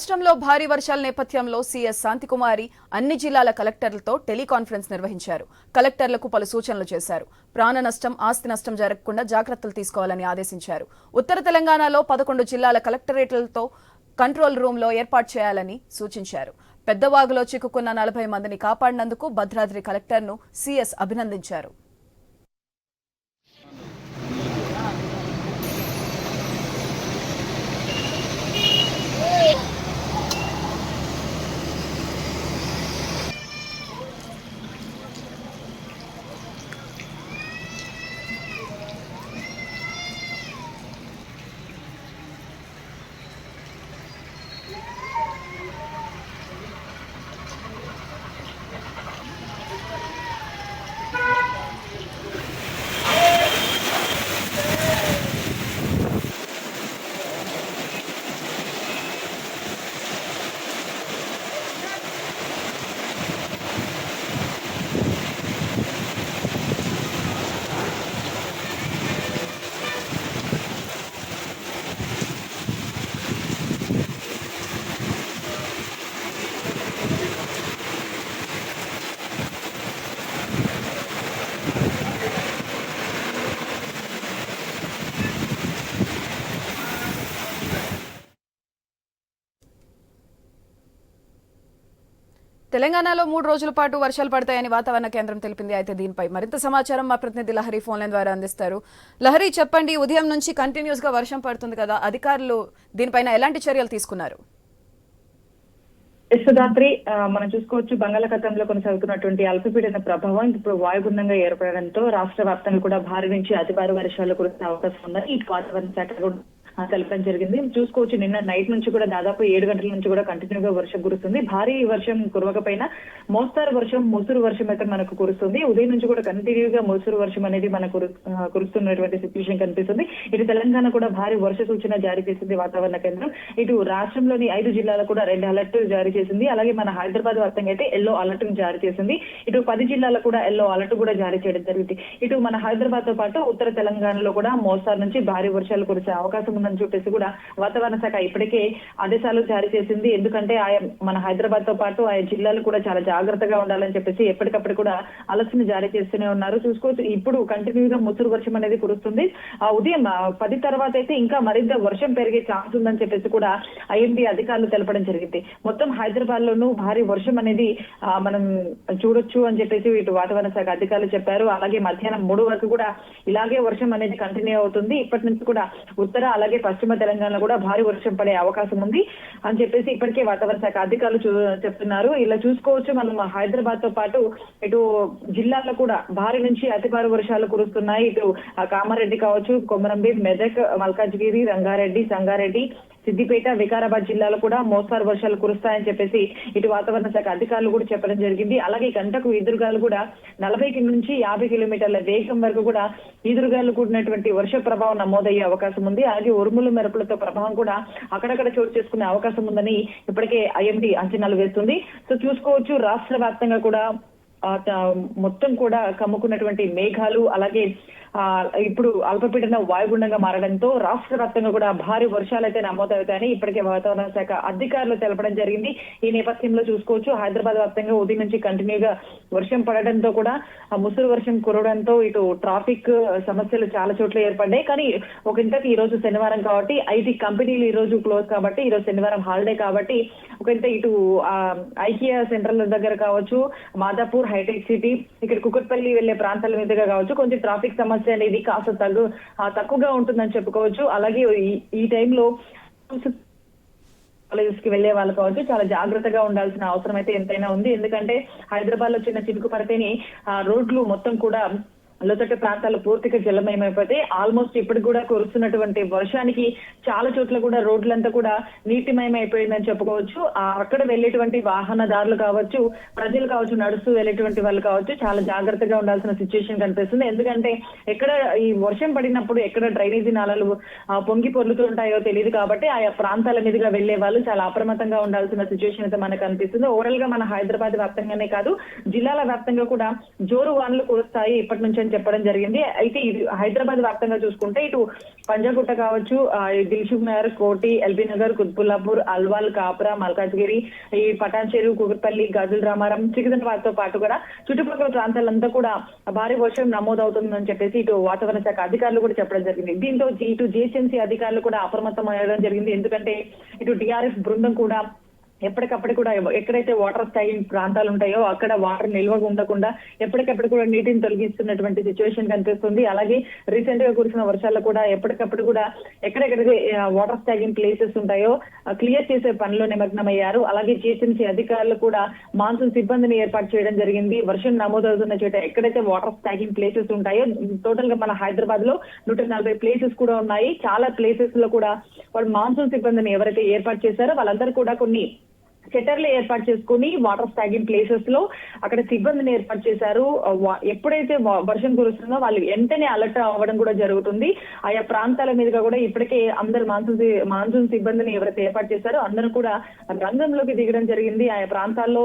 రాష్ట్రంలో భారీ వర్షాల నేపథ్యంలో సీఎస్ శాంతికుమారి అన్ని జిల్లాల కలెక్టర్లతో టెలికాన్ఫరెన్స్ నిర్వహించారు. కలెక్టర్లకు పలు సూచనలు చేశారు. ప్రాణ నష్టం, ఆస్తి నష్టం జరగకుండా జాగ్రత్తలు తీసుకోవాలని ఆదేశించారు. ఉత్తర తెలంగాణలో 11 జిల్లాల కలెక్టరేట్లతో కంట్రోల్ రూమ్లో ఏర్పాటు చేయాలని సూచించారు. పెద్దవాగులో చిక్కుకున్న 40 మందిని కాపాడినందుకు భద్రాద్రి కలెక్టర్ను సీఎస్ అభినందించారు. తెలంగాణలో 3 రోజుల పాటు వర్షాలు పడతాయని వాతావరణ కేంద్రం తెలిపింది. అయితే దీనిపై మరింత సమాచారం మా ప్రతినిధి లహరి ఫోన్ లైన్ ద్వారా అందిస్తారు. లహరి, చెప్పండి, ఉదయం నుంచి కంటిన్యూస్ గా వర్షం పడుతుంది కదా, అధికారులు దీనిపైన ఎలాంటి చర్యలు తీసుకున్నారు? యశోదాత్రి, మనం చూసుకోవచ్చు బంగాళాఖాతంలో కొనసాగుతున్నటువంటి అల్పపీడన ప్రభావం ఇప్పుడు వాయుగుండంగా ఏర్పడడంతో రాష్ట్ర వ్యాప్తంగా కూడా భారీ నుంచి అతి భారీ వర్షాలు కురిసే అవకాశం ఉందని ఇటు వాతావరణ శాఖ తెలపడం జరిగింది. చూసుకోవచ్చు, నిన్న నైట్ నుంచి కూడా దాదాపు 7 గంటల నుంచి కూడా కంటిన్యూగా వర్షం కురుస్తుంది. భారీ వర్షం కురవకపోయినా మోస్తారు వర్షం, ముసురు వర్షం అయితే మనకు కురుస్తుంది. ఉదయం నుంచి కూడా కంటిన్యూగా ముసురు వర్షం అనేది మనకు కురుస్తున్నటువంటి సిచ్యువేషన్ కనిపిస్తుంది. ఇటు తెలంగాణ కూడా భారీ వర్ష సూచన జారీ చేసింది వాతావరణ కేంద్రం. ఇటు రాష్ట్రంలోని 5 జిల్లాలకు కూడా రెడ్ అలర్ట్ జారీ చేసింది. అలాగే మన హైదరాబాద్ వ్యాప్తంగా అయితే ఎల్లో అలర్ట్ జారీ చేసింది. ఇటు 10 జిల్లాలకు కూడా ఎల్లో అలర్ట్ కూడా జారీ చేయడం జరిగింది. ఇటు మన హైదరాబాద్ తో పాటు ఉత్తర తెలంగాణలో కూడా మోస్తారు నుంచి భారీ వర్షాలు కురిసే అవకాశం ఉందని చెప్పేసి కూడా వాతావరణ శాఖ ఇప్పటికే ఆదేశాలు జారీ చేసింది. ఎందుకంటే మన హైదరాబాద్ తో పాటు ఆయా జిల్లాలు కూడా చాలా జాగ్రత్తగా ఉండాలని చెప్పేసి ఎప్పటికప్పుడు కూడా అలర్ట్స్ జారీ చేస్తూనే ఉన్నారు. చూసుకోవచ్చు, ఇప్పుడు కంటిన్యూగా ముసురు వర్షం అనేది కురుస్తుంది. ఉదయం 10 తర్వాత అయితే ఇంకా మరింత వర్షం పెరిగే ఛాన్స్ ఉందని చెప్పేసి కూడా ఐఎండీ అధికారులు తెలపడం జరిగింది. మొత్తం హైదరాబాద్ లోనూ భారీ వర్షం అనేది మనం చూడొచ్చు అని చెప్పేసి ఇటు వాతావరణ శాఖ అధికారులు చెప్పారు. అలాగే మధ్యాహ్నం 3 వరకు కూడా ఇలాగే వర్షం అనేది కంటిన్యూ అవుతుంది. ఇప్పటి నుంచి కూడా ఉత్తర అలాగే పశ్చిమ తెలంగాణలో కూడా భారీ వర్షం పడే అవకాశం ఉంది అని చెప్పేసి ఇప్పటికే వాతావరణ శాఖ అధికారులు చెప్తున్నారు. ఇలా చూసుకోవచ్చు, మనం హైదరాబాద్ తో పాటు ఇటు జిల్లాల్లో కూడా భారీ నుంచి అతి భారీ వర్షాలు కురుస్తున్నాయి. ఇటు కామారెడ్డి కావచ్చు, కొమరంభీం, మెదక్, మల్కాజ్గిరి, రంగారెడ్డి, సంగారెడ్డి, సిద్దిపేట, వికారాబాద్ జిల్లాలో కూడా మోస్తారు వర్షాలు కురుస్తాయని చెప్పేసి ఇటు వాతావరణ శాఖ అధికారులు కూడా చెప్పడం జరిగింది. అలాగే గంటకు ఈదురుగాలు కూడా 40 నుంచి 50 కిలోమీటర్ల వేగం వరకు కూడా ఈదురుగాలు కూడినటువంటి వర్ష ప్రభావం నమోదయ్యే అవకాశం ఉంది. అలాగే ఉరుములు మెరుపులతో ప్రభావం కూడా అక్కడక్కడ చోటు చేసుకునే అవకాశం ఉందని ఇప్పటికే ఐఎండీ అంచనాలు వేస్తుంది. సో చూసుకోవచ్చు, రాష్ట్ర వ్యాప్తంగా కూడా మొత్తం కూడా కమ్ముకున్నటువంటి మేఘాలు అలాగే ఇప్పుడు అల్పపీడన వాయుగుండంగా మారడంతో రాష్ట్ర వ్యాప్తంగా కూడా భారీ వర్షాలు అయితే నమోదవుతాయని ఇప్పటికే వాతావరణ శాఖ అధికారులు తెలపడం జరిగింది. ఈ నేపథ్యంలో చూసుకోవచ్చు, హైదరాబాద్ వ్యాప్తంగా ఉదయం నుంచి కంటిన్యూగా వర్షం పడడంతో కూడా ముసురు వర్షం కురవడంతో ఇటు ట్రాఫిక్ సమస్యలు చాలా చోట్ల ఏర్పడ్డాయి. కానీ ఒకంతకి ఈ రోజు శనివారం కాబట్టి ఐటీ కంపెనీలు ఈ రోజు క్లోజ్ కాబట్టి ఈ రోజు శనివారం హాలిడే కాబట్టి ఒకంత ఇటు ఐకియా సెంట్రల్ దగ్గర కావచ్చు, మాదాపూర్, హైటెక్ సిటీ, ఇక్కడ కుకట్పల్లి వెళ్లే ప్రాంతాల మీదుగా కావచ్చు కొంచెం ట్రాఫిక్ సమస్య అనేది కాస్త తక్కువగా ఉంటుందని చెప్పుకోవచ్చు. అలాగే ఈ టైంలో కాలేజెస్ కి వెళ్లే వాళ్ళు కావచ్చు చాలా జాగ్రత్తగా ఉండాల్సిన అవసరం అయితే ఎంతైనా ఉంది. ఎందుకంటే హైదరాబాద్ లో చిన్న చినుకు పడితేనే రోడ్లు మొత్తం కూడా లోతట్టు ప్రాంతాలు పూర్తిగా జలమయమైపోతే ఆల్మోస్ట్ ఇప్పటికి కూడా కురుస్తున్నటువంటి వర్షానికి చాలా చోట్ల కూడా రోడ్లంతా కూడా నీటిమయం అయిపోయిందని చెప్పుకోవచ్చు. అక్కడ వెళ్లేటువంటి వాహనదారులు కావచ్చు, ప్రజలు కావచ్చు, నడుస్తూ వెళ్లేటువంటి వాళ్ళు కావచ్చు చాలా జాగ్రత్తగా ఉండాల్సిన సిచ్యువేషన్ కనిపిస్తుంది. ఎందుకంటే ఎక్కడ ఈ వర్షం పడినప్పుడు ఎక్కడ డ్రైనేజీ నాళాలు పొంగి పొర్లుతుంటాయో తెలియదు కాబట్టి ఆయా ప్రాంతాల మీదుగా వెళ్లే వాళ్ళు చాలా అప్రమత్తంగా ఉండాల్సిన సిచ్యువేషన్ అయితే మనకు కనిపిస్తుంది. ఓవరాల్ గా మన హైదరాబాద్ వ్యాప్తంగానే కాదు జిల్లాల వ్యాప్తంగా కూడా జోరు వానలు కురుస్తాయి ఇప్పటి నుంచి అని చెప్పడం జరిగింది. అయితే ఇది హైదరాబాద్ వ్యాప్తంగా చూసుకుంటే ఇటు పంజాగుట్ట కావచ్చు, దిల్సుఖ్ నగర్, కోటి, ఎల్బీ నగర్, కుత్బుల్లాపూర్, అల్వాల్, కాప్రా, మల్కాజ్గిరి, ఈ పటాన్ చెరువు, కుకట్పల్లి, గాజుల రామారం, సికింద్రాబాద్ తో పాటు కూడా చుట్టుపక్కల ప్రాంతాలంతా కూడా భారీ వర్షం నమోదవుతుందని చెప్పేసి ఇటు వాతావరణ శాఖ అధికారులు కూడా చెప్పడం జరిగింది. దీంతో ఇటు జిహెచ్ఎంసీ అధికారులు కూడా అప్రమత్తం అయ్యడం జరిగింది. ఎందుకంటే ఇటు టీఆర్ఎస్ బృందం కూడా ఎప్పటికప్పుడు కూడా ఎక్కడైతే వాటర్ స్టాగింగ్ ప్రాంతాలు ఉంటాయో అక్కడ వాటర్ నిల్వ ఉండకుండా ఎప్పటికప్పుడు కూడా నీటిని తొలగిస్తున్నటువంటి సిచ్యువేషన్ కనిపిస్తుంది. అలాగే రీసెంట్ గా కురిసిన వర్షాలు కూడా ఎప్పటికప్పుడు కూడా ఎక్కడెక్కడైతే వాటర్ స్టాగింగ్ ప్లేసెస్ ఉంటాయో క్లియర్ చేసే పనిలో నిమగ్నమయ్యారు. అలాగే జిహెచ్ఎంసీ అధికారులు కూడా మాన్సూన్ సిబ్బందిని ఏర్పాటు చేయడం జరిగింది. వర్షం నమోదవుతున్న చోట ఎక్కడైతే వాటర్ స్టాగింగ్ ప్లేసెస్ ఉంటాయో టోటల్ గా మన హైదరాబాద్ లో 140 ప్లేసెస్ కూడా ఉన్నాయి. చాలా ప్లేసెస్ లో కూడా వాళ్ళు మాన్సూన్ సిబ్బందిని ఎవరైతే ఏర్పాటు చేశారో వాళ్ళందరూ కూడా కొన్ని షట్టర్లు ఏర్పాటు చేసుకుని వాటర్ స్టాగింగ్ ప్లేసెస్ లో అక్కడ సిబ్బందిని ఏర్పాటు చేశారు. ఎప్పుడైతే వర్షం కురుస్తుందో వాళ్ళు వెంటనే అలర్ట్ అవ్వడం కూడా జరుగుతుంది. ఆయా ప్రాంతాల మీదుగా కూడా ఇప్పటికే అందరు మాన్సూన్ సిబ్బందిని ఎవరైతే ఏర్పాటు చేశారో అందరూ కూడా రంగంలోకి దిగడం జరిగింది. ఆయా ప్రాంతాల్లో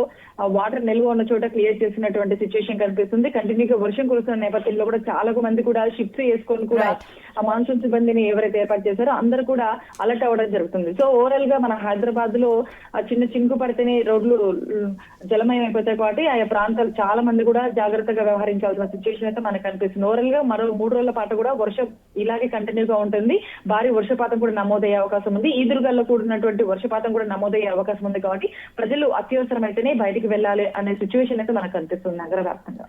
వాటర్ నిల్వ ఉన్న చోట క్లియర్ చేసినటువంటి సిచ్యువేషన్ కనిపిస్తుంది. కంటిన్యూగా వర్షం కురుస్తున్న నేపథ్యంలో కూడా చాలా మంది కూడా షిప్స్ వేసుకొని కూడా ఆ మాన్సూన్ సిబ్బందిని ఎవరైతే ఏర్పాటు చేశారో అందరూ కూడా అలర్ట్ అవ్వడం జరుగుతుంది. సో ఓవరాల్ గా మన హైదరాబాద్ లో చిన్న చింకు పడితేనే రోడ్లు జలమయం అయిపోతాయి కాబట్టి ఆయా ప్రాంతాలు చాలా మంది కూడా జాగ్రత్తగా వ్యవహరించాల్సిన సిచ్యువేషన్ అయితే మనకు కనిపిస్తుంది. ఓవరాల్ గా మరో 3 రోజుల పాటు కూడా వర్షం ఇలాగే కంటిన్యూగా ఉంటుంది. భారీ వర్షపాతం కూడా నమోదయ్యే అవకాశం ఉంది. ఈదురుగాల్లో కూడినటువంటి వర్షపాతం కూడా నమోదయ్యే అవకాశం ఉంది. కాబట్టి ప్రజలు అత్యవసరమైతేనే బయటికి వెళ్ళాలి అనే సిచ్యువేషన్ అయితే మనకు కనిపిస్తుంది నగర వ్యాప్తంగా.